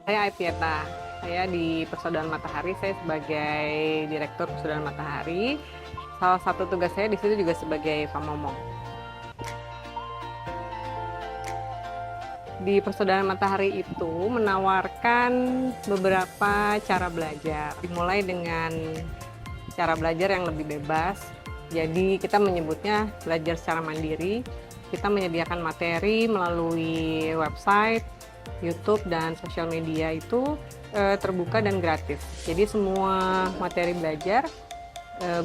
Saya Aipieta, saya di Persaudaraan Matahari, saya sebagai Direktur Persaudaraan Matahari. Salah satu tugas saya di situ juga sebagai pamomong. Di Persaudaraan Matahari itu menawarkan beberapa cara belajar, dimulai dengan cara belajar yang lebih bebas. Jadi kita menyebutnya belajar secara mandiri. Kita menyediakan materi melalui website, YouTube, dan sosial media itu terbuka dan gratis. Jadi semua materi belajar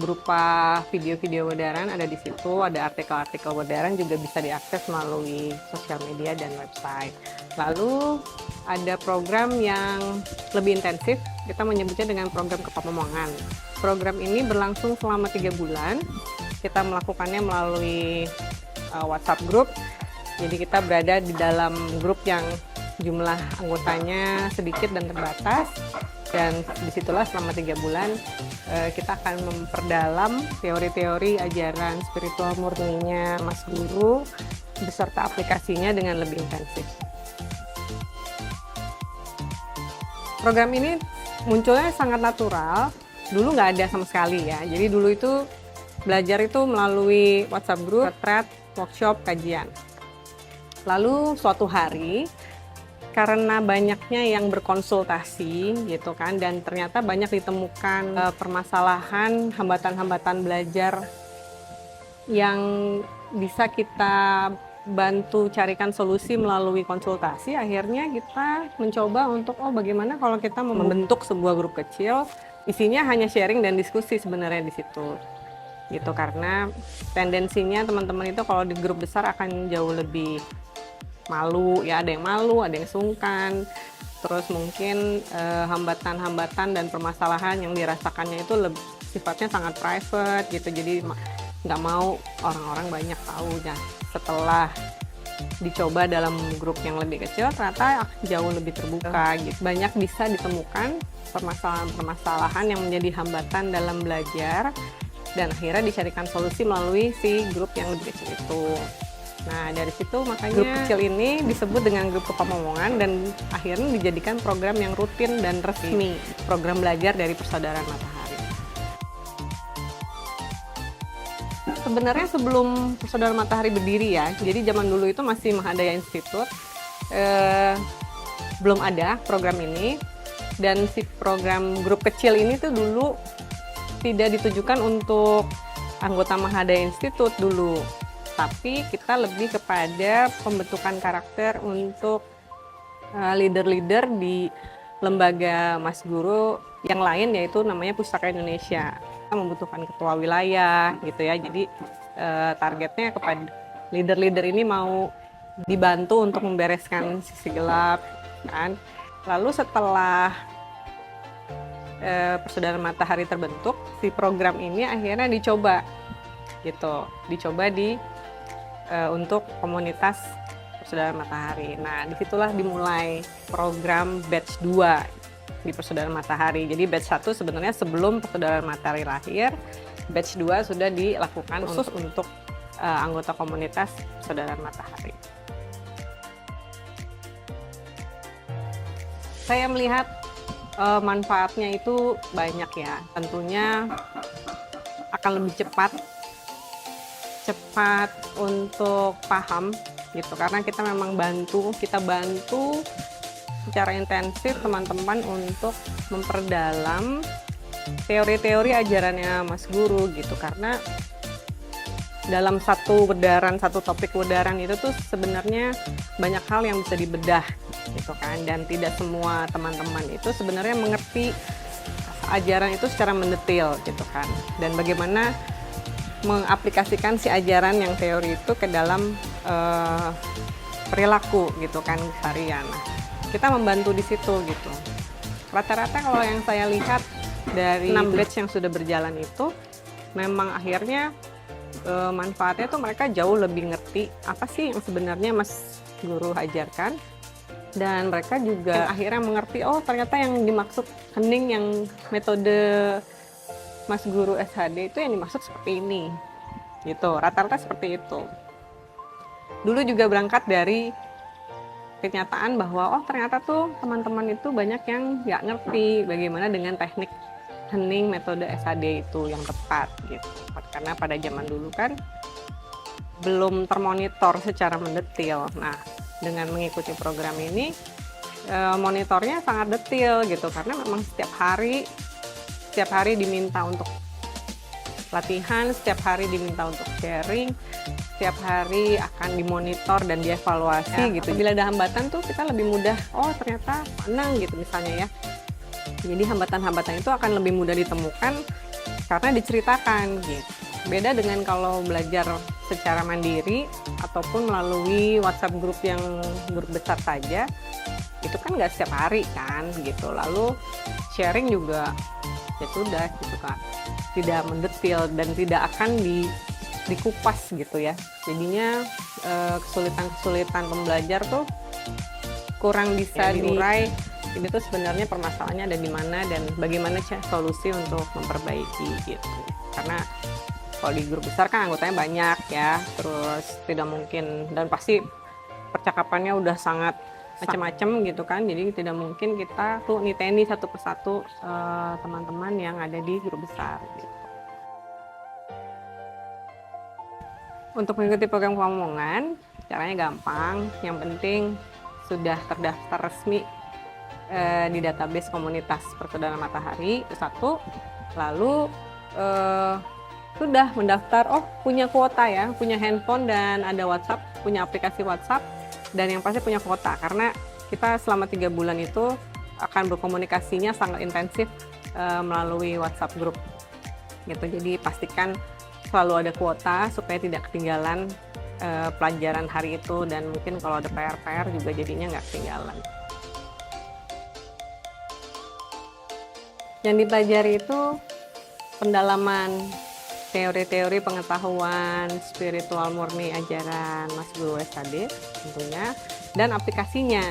berupa video-video wedaran ada di situ, ada artikel-artikel wedaran juga bisa diakses melalui sosial media dan website. Lalu ada program yang lebih intensif, kita menyebutnya dengan program kepamomongan. Program ini berlangsung selama 3 bulan. Kita melakukannya melalui WhatsApp group. Jadi kita berada di dalam grup yang jumlah anggotanya sedikit dan terbatas. Dan disitulah selama 3 bulan kita akan memperdalam teori-teori ajaran spiritual murninya Mas Guru beserta aplikasinya dengan lebih intensif. Program ini munculnya sangat natural, dulu nggak ada sama sekali ya. Jadi dulu itu belajar itu melalui WhatsApp group, retreat, workshop, kajian. Lalu suatu hari karena banyaknya yang berkonsultasi gitu kan, dan ternyata banyak ditemukan permasalahan, hambatan-hambatan belajar yang bisa kita bantu carikan solusi melalui konsultasi. Akhirnya kita mencoba untuk bagaimana kalau kita membentuk sebuah grup kecil, isinya hanya sharing dan diskusi sebenarnya di situ gitu, karena tendensinya teman-teman itu kalau di grup besar akan jauh lebih malu ya, ada yang malu, ada yang sungkan, terus mungkin hambatan-hambatan dan permasalahan yang dirasakannya itu sifatnya sangat private gitu, jadi nggak mau orang-orang banyak tahu. Nah, setelah dicoba dalam grup yang lebih kecil ternyata jauh lebih terbuka gitu, banyak bisa ditemukan permasalahan-permasalahan yang menjadi hambatan dalam belajar, dan akhirnya dicarikan solusi melalui si grup yang lebih kecil itu. Nah, dari situ makanya grup kecil ini disebut dengan grup kepamomongan, dan akhirnya dijadikan program yang rutin dan resmi, program belajar dari Persaudaraan Matahari. Sebenarnya sebelum Persaudaraan Matahari berdiri ya, jadi zaman dulu itu masih Mahadaya Institute, belum ada program ini, dan si program grup kecil ini tuh dulu tidak ditujukan untuk anggota Mahadaya Institute dulu, tapi kita lebih kepada pembentukan karakter untuk leader-leader di lembaga Mas Guru yang lain, yaitu namanya Pustaka Indonesia. Kita membutuhkan ketua wilayah gitu ya, jadi targetnya kepada leader-leader ini mau dibantu untuk membereskan sisi gelap kan. Lalu setelah Persaudaraan Matahari terbentuk, si program ini akhirnya dicoba gitu, untuk komunitas Persaudaraan Matahari. Nah, disitulah dimulai program batch 2 di Persaudaraan Matahari. Jadi batch 1 sebenarnya sebelum Persaudaraan Matahari lahir, batch 2 sudah dilakukan khusus untuk anggota komunitas Persaudaraan Matahari. Saya melihat manfaatnya itu banyak ya. Tentunya akan lebih cepat untuk paham gitu, karena kita memang kita bantu secara intensif teman-teman untuk memperdalam teori-teori ajarannya Mas Guru gitu, karena dalam satu topik wedaran itu tuh sebenarnya banyak hal yang bisa dibedah gitu kan, dan tidak semua teman-teman itu sebenarnya mengerti ajaran itu secara mendetail gitu kan, dan bagaimana mengaplikasikan si ajaran yang teori itu ke dalam perilaku gitu kan harian. Nah, kita membantu di situ gitu. Rata-rata kalau yang saya lihat dari 6 batch yang sudah berjalan itu, memang akhirnya manfaatnya tuh mereka jauh lebih ngerti apa sih yang sebenarnya Mas Guru ajarkan, dan mereka juga akhirnya mengerti, oh ternyata yang dimaksud hening yang metode Mas Guru SHD itu yang dimaksud seperti ini gitu, rata-rata seperti itu. dulu juga berangkat dari kenyataan bahwa oh ternyata tuh teman-teman itu banyak yang nggak ngerti bagaimana dengan teknik hening metode SAD itu yang tepat gitu. Karena pada zaman dulu kan belum termonitor secara mendetil. Nah, dengan mengikuti program ini monitornya sangat detail gitu karena memang setiap hari diminta untuk latihan, setiap hari diminta untuk sharing, setiap hari akan dimonitor dan dievaluasi gitu. Bila ada hambatan tuh kita lebih mudah, oh ternyata menang gitu misalnya ya. Jadi hambatan-hambatan itu akan lebih mudah ditemukan karena diceritakan gitu. Beda dengan kalau belajar secara mandiri ataupun melalui WhatsApp grup yang grup besar saja, itu kan nggak setiap hari kan gitu. Lalu sharing juga ya sudah gitu kan, tidak mendetil dan tidak akan dikupas gitu ya. Jadinya kesulitan-kesulitan pembelajar tuh kurang bisa diurai. Ini tuh sebenarnya permasalahannya ada di mana dan bagaimana solusi untuk memperbaiki gitu. Karena kalau di grup besar kan anggotanya banyak ya, terus tidak mungkin dan pasti percakapannya udah sangat macam-macam gitu kan, jadi tidak mungkin kita tuh niteni satu persatu teman-teman yang ada di grup besar gitu. Untuk mengikuti program Kelomongan caranya gampang, yang penting sudah terdaftar resmi di database komunitas Perkebunan Matahari itu satu, lalu sudah mendaftar, oh punya kuota ya, punya handphone dan ada WhatsApp, punya aplikasi WhatsApp, dan yang pasti punya kuota karena kita selama 3 bulan itu akan berkomunikasinya sangat intensif melalui WhatsApp group gitu. Jadi pastikan selalu ada kuota supaya tidak ketinggalan pelajaran hari itu, dan mungkin kalau ada PR-PR juga jadinya nggak ketinggalan. Yang dipelajari itu pendalaman teori-teori pengetahuan spiritual murni ajaran Mas Guru SAD tentunya, dan aplikasinya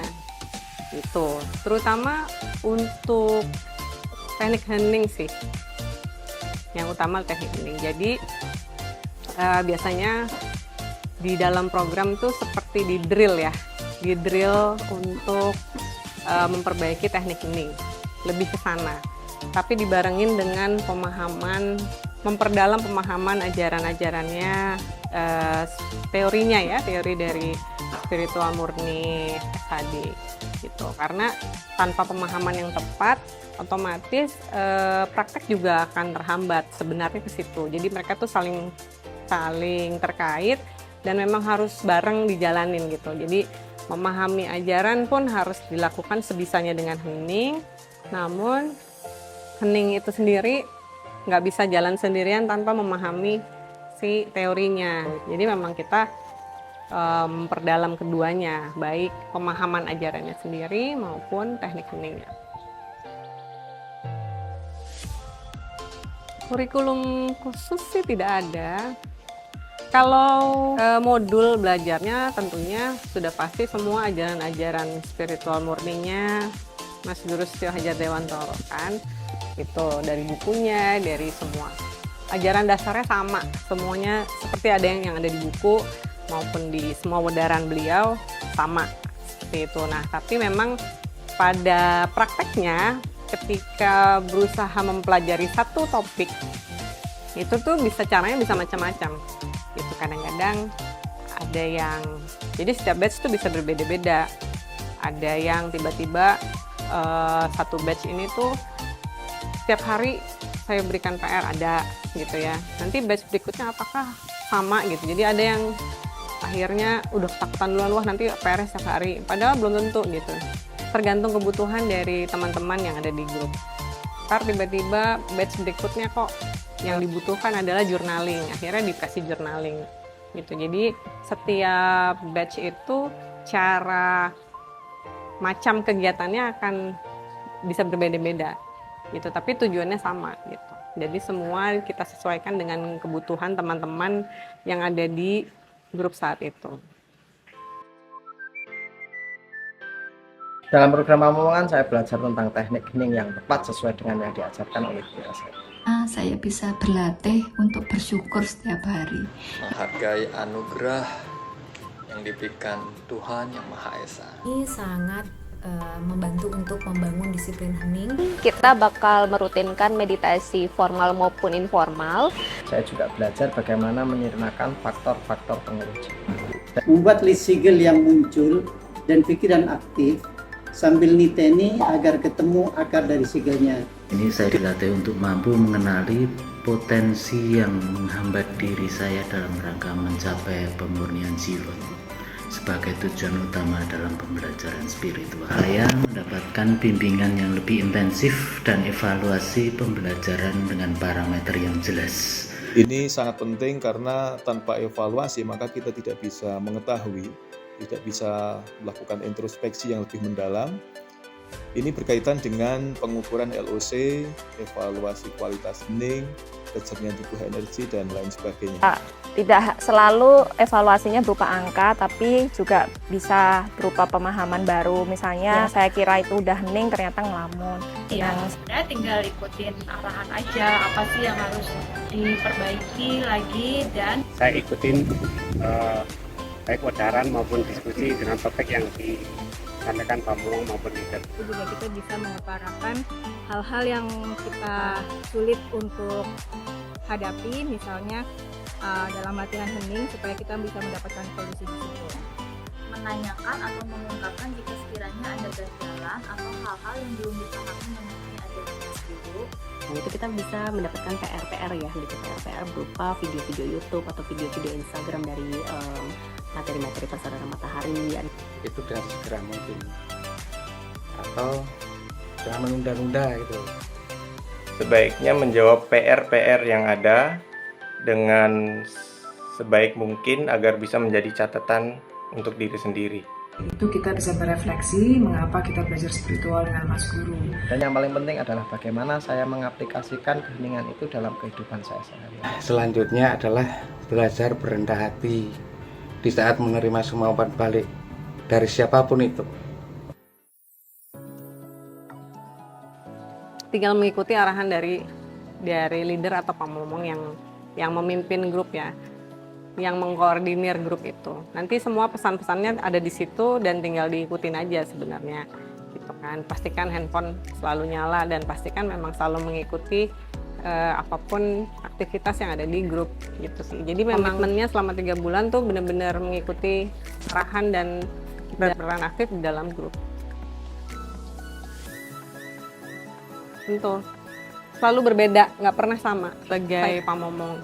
itu terutama untuk teknik hening sih, yang utama teknik hening. Jadi biasanya di dalam program itu seperti di drill ya, di drill untuk memperbaiki teknik hening, lebih ke sana, tapi dibarengin dengan pemahaman, memperdalam pemahaman ajaran-ajarannya, teorinya ya, teori dari spiritual murni SAD gitu. Karena tanpa pemahaman yang tepat, otomatis praktek juga akan terhambat sebenarnya ke situ. Jadi mereka tuh saling terkait dan memang harus bareng dijalanin gitu. Jadi memahami ajaran pun harus dilakukan sebisanya dengan hening, namun hening itu sendiri nggak bisa jalan sendirian tanpa memahami si teorinya. Jadi memang kita memperdalam keduanya, baik pemahaman ajarannya sendiri maupun teknik heningnya. Kurikulum khusus sih tidak ada. Kalau modul belajarnya tentunya sudah pasti semua ajaran-ajaran spiritual murninya Mas Guru Setio Hajat Dewantoro kan. Itu dari bukunya, dari semua ajaran dasarnya sama semuanya, seperti ada yang ada di buku maupun di semua wedaran beliau sama seperti itu. Nah tapi memang pada prakteknya ketika berusaha mempelajari satu topik itu tuh caranya bisa macam-macam itu. Kadang-kadang ada yang, jadi setiap batch tuh bisa berbeda-beda. Ada yang tiba-tiba satu batch ini tuh setiap hari saya berikan PR ada gitu ya. Nanti batch berikutnya apakah sama gitu. Jadi ada yang akhirnya udah ketakutan duluan, wah nanti PR setiap hari. Padahal belum tentu gitu. Tergantung kebutuhan dari teman-teman yang ada di grup. Ntar tiba-tiba batch berikutnya kok yang dibutuhkan adalah journaling. Akhirnya dikasih journaling gitu. Jadi setiap batch itu cara macam kegiatannya akan bisa berbeda-beda gitu, tapi tujuannya sama gitu. Jadi semua kita sesuaikan dengan kebutuhan teman-teman yang ada di grup saat itu. Dalam program Kelomongan saya belajar tentang teknik hening yang tepat sesuai dengan yang diajarkan oleh guru saya. Saya bisa berlatih untuk bersyukur setiap hari. Menghargai anugerah yang diberikan Tuhan Yang Maha Esa. Ini sangat membantu untuk membangun disiplin hening. Kita bakal merutinkan meditasi formal maupun informal. Saya juga belajar bagaimana menyirnakan faktor-faktor penguji. Membuat list sigil yang muncul dan pikiran aktif sambil niteni agar ketemu akar dari sigelnya. Ini saya dilatih untuk mampu mengenali potensi yang menghambat diri saya dalam rangka mencapai pemurnian jiwa sebagai tujuan utama dalam pembelajaran spiritual. Saya mendapatkan bimbingan yang lebih intensif dan evaluasi pembelajaran dengan parameter yang jelas. Ini sangat penting karena tanpa evaluasi maka kita tidak bisa mengetahui, tidak bisa melakukan introspeksi yang lebih mendalam. Ini berkaitan dengan pengukuran LOC, evaluasi kualitas hening, kejernihan tubuh energi, dan lain sebagainya. Tidak selalu evaluasinya berupa angka, tapi juga bisa berupa pemahaman baru. Misalnya saya kira itu udah hening, ternyata ngelamun. Iya, sebenarnya tinggal ikutin arahan aja, apa sih yang harus diperbaiki lagi, dan saya ikutin baik wadaran maupun diskusi dengan topik yang disampaikan Pak Muong maupun leader. Itu juga kita bisa mengutarakan hal-hal yang kita sulit untuk hadapi, misalnya dalam latihan hening supaya kita bisa mendapatkan solusi di situ. menanyakan atau mengungkapkan jika sekiranya ada ganjalan atau hal-hal yang belum dipahami mengenai ajaran guru. Nah, itu kita bisa mendapatkan PR-PR ya, gitu. PR berupa video-video YouTube atau video-video Instagram dari materi-materi persaudaraan matahari. Itu dengan segera mungkin, atau jangan menunda-nunda gitu. Sebaiknya menjawab PR-PR yang ada dengan sebaik mungkin agar bisa menjadi catatan untuk diri sendiri. Itu kita bisa berefleksi mengapa kita belajar spiritual dengan Mas Guru. Dan yang paling penting adalah bagaimana saya mengaplikasikan keheningan itu dalam kehidupan saya sehari-hari. Selanjutnya adalah belajar berendah hati di saat menerima semua umpan balik dari siapapun itu. Tinggal mengikuti arahan dari leader atau pamomong yang memimpin grup ya, yang mengkoordinir grup itu. Nanti semua pesan-pesannya ada di situ dan tinggal diikutin aja sebenarnya, gitu kan. Pastikan handphone selalu nyala dan pastikan memang selalu mengikuti apapun aktivitas yang ada di grup, gitu sih. Jadi memang komitmennya selama 3 bulan tuh benar-benar mengikuti arahan dan berperan aktif di dalam grup. Tentu selalu berbeda, nggak pernah sama. Sebagai pamomong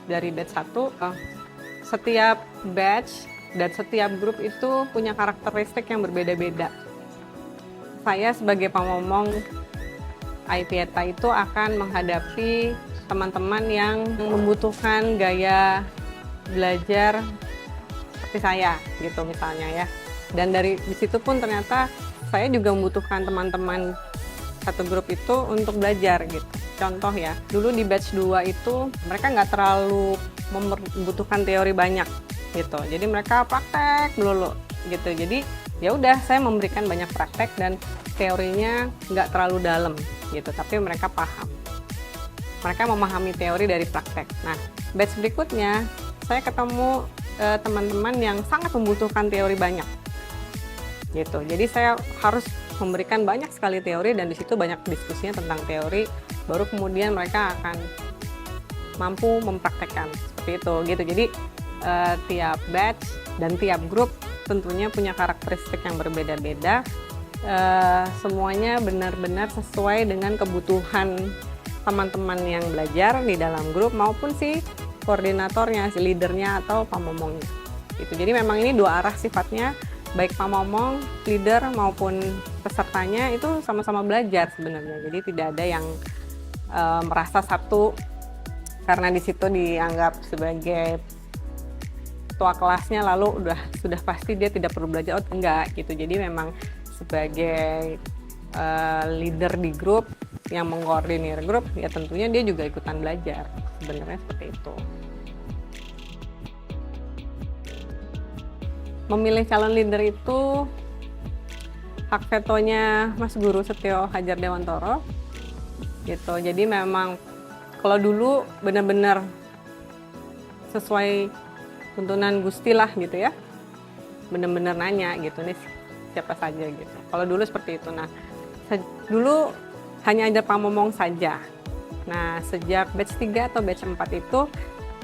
dari batch 1, setiap batch dan setiap grup itu punya karakteristik yang berbeda-beda. Saya sebagai pamomong IPETA itu akan menghadapi teman-teman yang membutuhkan gaya belajar seperti saya gitu misalnya ya. Dan dari situ pun ternyata saya juga membutuhkan teman-teman satu grup itu untuk belajar gitu. Contoh ya, dulu di batch 2 itu mereka nggak terlalu membutuhkan teori banyak gitu. Jadi mereka praktek melulu gitu. Jadi ya udah saya memberikan banyak praktek dan teorinya nggak terlalu dalam gitu. Tapi mereka paham. Mereka memahami teori dari praktek. Nah, batch berikutnya saya ketemu teman-teman yang sangat membutuhkan teori banyak gitu. Jadi saya harus memberikan banyak sekali teori dan di situ banyak diskusinya tentang teori, baru kemudian mereka akan mampu mempraktekkan seperti itu gitu. Jadi tiap batch dan tiap grup tentunya punya karakteristik yang berbeda-beda. Semuanya benar-benar sesuai dengan kebutuhan teman-teman yang belajar di dalam grup maupun si koordinatornya, si leadernya atau pamomongnya. Gitu. Jadi memang ini 2 arah sifatnya. Baik pamomong, leader maupun pesertanya itu sama-sama belajar sebenarnya. Jadi tidak ada yang merasa satu karena di situ dianggap sebagai ketua kelasnya lalu sudah pasti dia tidak perlu belajar. Oh enggak gitu. Jadi memang sebagai leader di grup yang mengkoordinir grup ya tentunya dia juga ikutan belajar. Sebenarnya seperti itu. Memilih calon leader itu hak vetonya Mas Guru Setio Hadjar Dewantoro gitu. Jadi memang kalau dulu benar-benar sesuai tuntunan Gusti lah gitu ya. bener-bener nanya gitu nih siapa saja gitu. Kalau dulu seperti itu. Nah, dulu hanya ada pamomong saja. Nah, sejak batch 3 atau batch 4 itu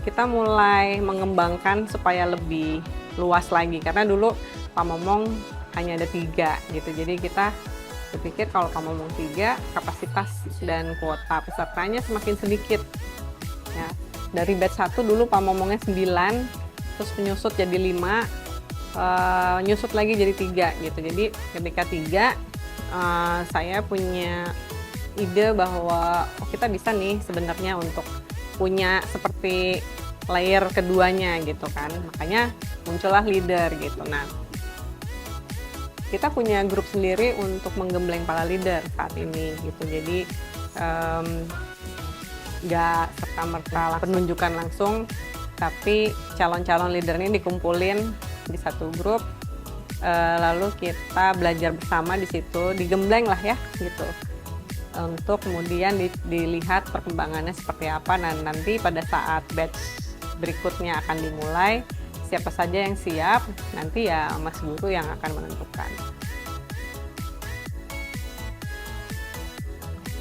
kita mulai mengembangkan supaya lebih luas lagi, karena dulu pamomong hanya ada 3 gitu. Jadi kita berpikir kalau pamomong 3, kapasitas dan kuota pesertanya semakin sedikit. Ya, dari batch 1 dulu pamomongnya 9, terus menyusut jadi 5, nyusut lagi jadi 3 gitu. Jadi ketika 3, saya punya ide bahwa kita bisa nih sebenarnya untuk punya seperti layer keduanya gitu kan. Makanya muncullah leader gitu. Nah, kita punya grup sendiri untuk menggembleng para leader saat ini gitu. Jadi nggak serta-merta penunjukan langsung, tapi calon-calon leader ini dikumpulin di satu grup, lalu kita belajar bersama di situ, digembleng lah ya gitu, untuk kemudian dilihat perkembangannya seperti apa. Dan nanti pada saat batch berikutnya akan dimulai, siapa saja yang siap, nanti ya Mas Guru yang akan menentukan.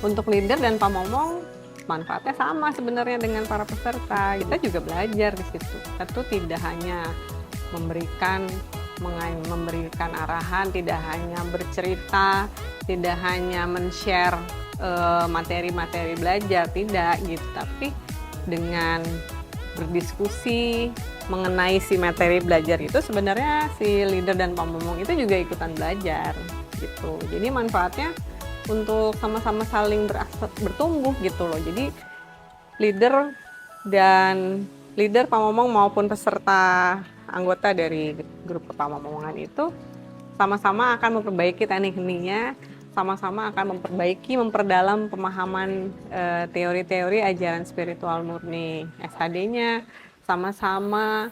Untuk leader dan pamomong manfaatnya sama sebenarnya dengan para peserta. Kita juga belajar di situ. Kita tuh tidak hanya memberikan arahan, tidak hanya bercerita, tidak hanya men-share materi-materi belajar, tidak gitu, tapi dengan berdiskusi mengenai si materi belajar itu, sebenarnya si leader dan pamomong itu juga ikutan belajar gitu. Jadi manfaatnya untuk sama-sama saling bertumbuh gitu loh. Jadi leader, pamomong maupun peserta anggota dari grup kepamomongan itu sama-sama akan memperbaiki teknik heningnya, sama-sama akan memperdalam pemahaman teori-teori ajaran spiritual murni SHD-nya, sama-sama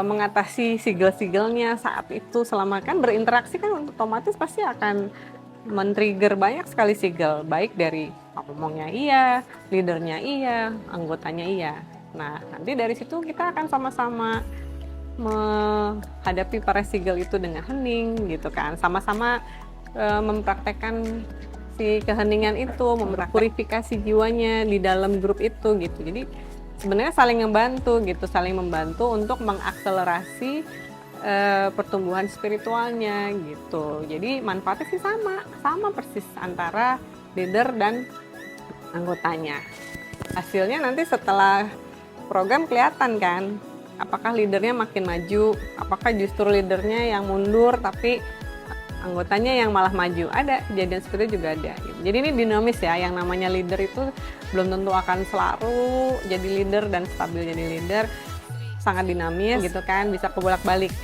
mengatasi sigel-sigelnya saat itu. Selama kan berinteraksi kan otomatis pasti akan men-trigger banyak sekali sigel, baik dari pamomongnya iya, leadernya iya, anggotanya iya. Nah, nanti dari situ kita akan sama-sama menghadapi para sigel itu dengan hening gitu kan, sama-sama mempraktekkan si keheningan itu, mempurifikasi jiwanya di dalam grup itu gitu. Jadi sebenarnya saling membantu gitu, saling membantu untuk mengakselerasi pertumbuhan spiritualnya gitu. Jadi manfaatnya sih sama persis antara leader dan anggotanya. Hasilnya nanti setelah program kelihatan kan, apakah leadernya makin maju, apakah justru leadernya yang mundur tapi anggotanya yang malah maju. Ada kejadian seperti itu juga ada gitu. Jadi ini dinamis ya, yang namanya leader itu belum tentu akan selalu jadi leader dan stabil jadi leader, sangat dinamis gitu kan, bisa kebolak-balik.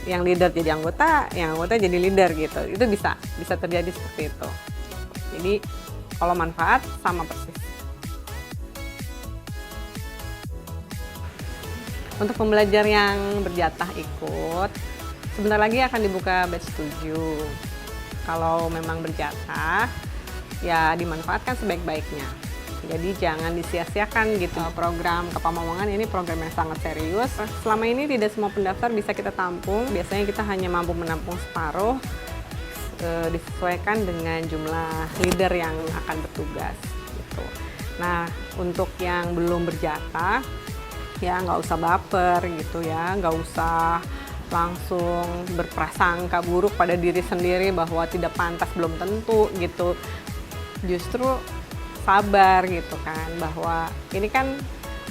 Yang leader jadi anggota, yang anggota jadi leader gitu. Itu bisa terjadi seperti itu. Jadi kalau manfaat sama persis. Untuk pembelajar yang berjatah ikut, sebentar lagi akan dibuka batch 7. Kalau memang berjatah, ya dimanfaatkan sebaik-baiknya. Jadi jangan disia-siakan gitu. Program kepamomongan ini program yang sangat serius. Selama ini tidak semua pendaftar bisa kita tampung. Biasanya kita hanya mampu menampung separuh, disesuaikan dengan jumlah leader yang akan bertugas gitu. Nah, untuk yang belum berjatah, ya nggak usah baper gitu ya, nggak usah langsung berprasangka buruk pada diri sendiri bahwa tidak pantas, belum tentu gitu. Justru sabar gitu kan, bahwa ini kan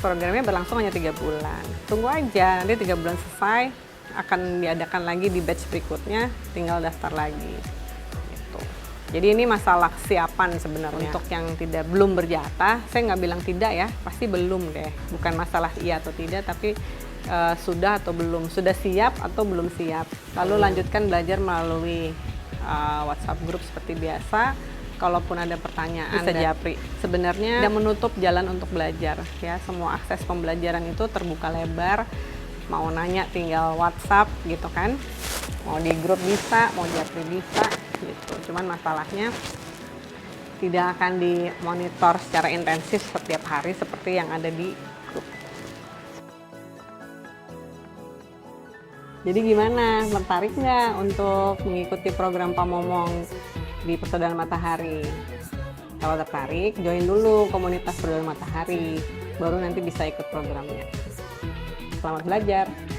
programnya berlangsung hanya 3 bulan. Tunggu aja, nanti 3 bulan selesai akan diadakan lagi di batch berikutnya, tinggal daftar lagi gitu. Jadi ini masalah kesiapan sebenarnya. Untuk yang belum berjatah, saya nggak bilang tidak ya, pasti belum deh. Bukan masalah iya atau tidak, tapi sudah atau belum, sudah siap atau belum siap. Lalu lanjutkan belajar melalui WhatsApp group seperti biasa. Kalaupun ada pertanyaan, bisa japri. Sebenarnya tidak menutup jalan untuk belajar ya. Semua akses pembelajaran itu terbuka lebar. Mau nanya tinggal WhatsApp gitu kan. Mau di grup bisa, mau japri bisa gitu. Cuman masalahnya tidak akan dimonitor secara intensif setiap hari seperti yang ada di grup. Jadi gimana? Tertarik nggak untuk mengikuti program Pamomong di Persaudaraan Matahari? Kalau tertarik, join dulu komunitas Persaudaraan Matahari, baru nanti bisa ikut programnya. Selamat belajar!